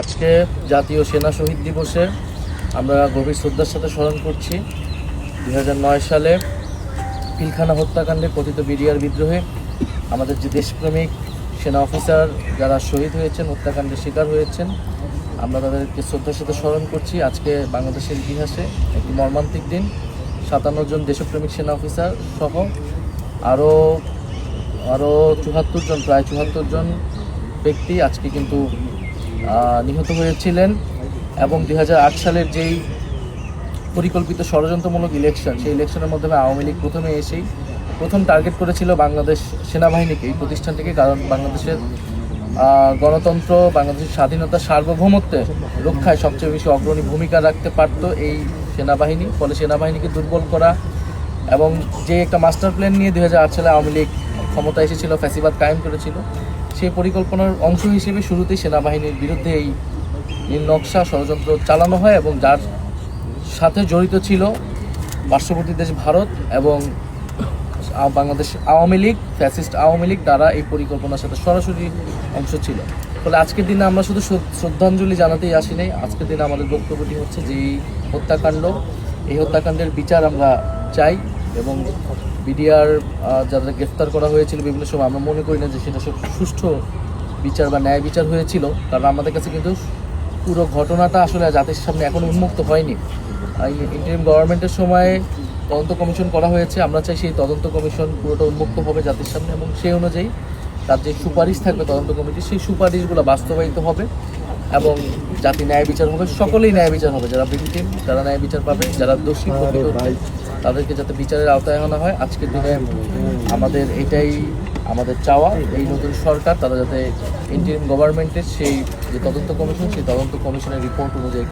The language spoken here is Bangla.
আজকে জাতীয় সেনা শহীদ দিবসে আমরা গভীর শ্রদ্ধার সাথে স্মরণ করছি 2009 সালে পিলখানা হত্যাকাণ্ডে কথিত বিডিআর বিদ্রোহে আমাদের যে দেশপ্রেমিক সেনা অফিসার যারা শহীদ হয়েছেন, হত্যাকাণ্ডের শিকার হয়েছেন, আমরা তাদেরকে শ্রদ্ধার সাথে স্মরণ করছি। আজকে বাংলাদেশের ইতিহাসে একটি মর্মান্তিক দিন। 57 জন দেশপ্রেমিক সেনা অফিসার সহ আরও 74 জন, প্রায় 74 জন ব্যক্তি আজকে কিন্তু নিহত হয়েছিলেন। এবং 2008 সালের যেই পরিকল্পিত ষড়যন্ত্রমূলক ইলেকশন, সেই ইলেকশনের মাধ্যমে আওয়ামী লীগ প্রথম টার্গেট করেছিল বাংলাদেশ সেনাবাহিনীকে, এই প্রতিষ্ঠানটিকে। কারণ বাংলাদেশের গণতন্ত্র, বাংলাদেশের স্বাধীনতা, সার্বভৌমত্বের রক্ষায় সবচেয়ে বেশি অগ্রণী ভূমিকা রাখতে পারত এই সেনাবাহিনী। ফলে সেনাবাহিনীকে দুর্বল করা এবং যে একটা মাস্টার প্ল্যান নিয়ে 2008 সালে আওয়ামী লীগ ক্ষমতা এসেছিল, ফ্যাসিবাদ কায়েম করেছিল, সেই পরিকল্পনার অংশ হিসেবে শুরুতেই সেনাবাহিনীর বিরুদ্ধে এই নীল নকশা ষড়যন্ত্র চালানো হয় এবং যার সাথে জড়িত ছিল পার্শ্ববর্তী দেশ ভারত এবং বাংলাদেশ আওয়ামী লীগ, ফ্যাসিস্ট আওয়ামী লীগ, তারা এই পরিকল্পনার সাথে সরাসরি অংশ ছিল। ফলে আজকের দিনে আমরা শুধু শ্রদ্ধাঞ্জলি জানাতেই আসি নাই। আজকের দিনে আমাদের বক্তব্যটি হচ্ছে যে এই হত্যাকাণ্ডের বিচার আমরা চাই এবং বিডিআর যাদের গ্রেফতার করা হয়েছিল বিভিন্ন সময়, আমরা মনে করি না যে সেটা সুষ্ঠু বিচার বা ন্যায় বিচার হয়েছিল। কারণ আমাদের কাছে কিন্তু পুরো ঘটনাটা আসলে জাতির সামনে এখন উন্মুক্ত হয়নি। ইন্টারিম গভর্নমেন্টের সময় তদন্ত কমিশন করা হয়েছে। আমরা চাই সেই তদন্ত কমিশন পুরোটা উন্মুক্ত হবে জাতির সামনে এবং সেই অনুযায়ী তার যে সুপারিশ থাকবে তদন্ত কমিটি, সেই সুপারিশগুলো বাস্তবায়িত হবে এবং জাতি ন্যায় বিচার হবে। সকলেই ন্যায় বিচার হবে, যারা ভিকটিম তারা ন্যায় বিচার পাবে, যারা দোষী তাদেরকে যাতে বিচারের আওতায় আনা হয়। আজকের দিনে আমাদের এটাই আমাদের চাওয়া, এই নতুন সরকার তারা যাতে ইন্টারিম গভর্নমেন্টের সেই যে তদন্ত কমিশন, সেই তদন্ত কমিশনের রিপোর্ট অনুযায়ী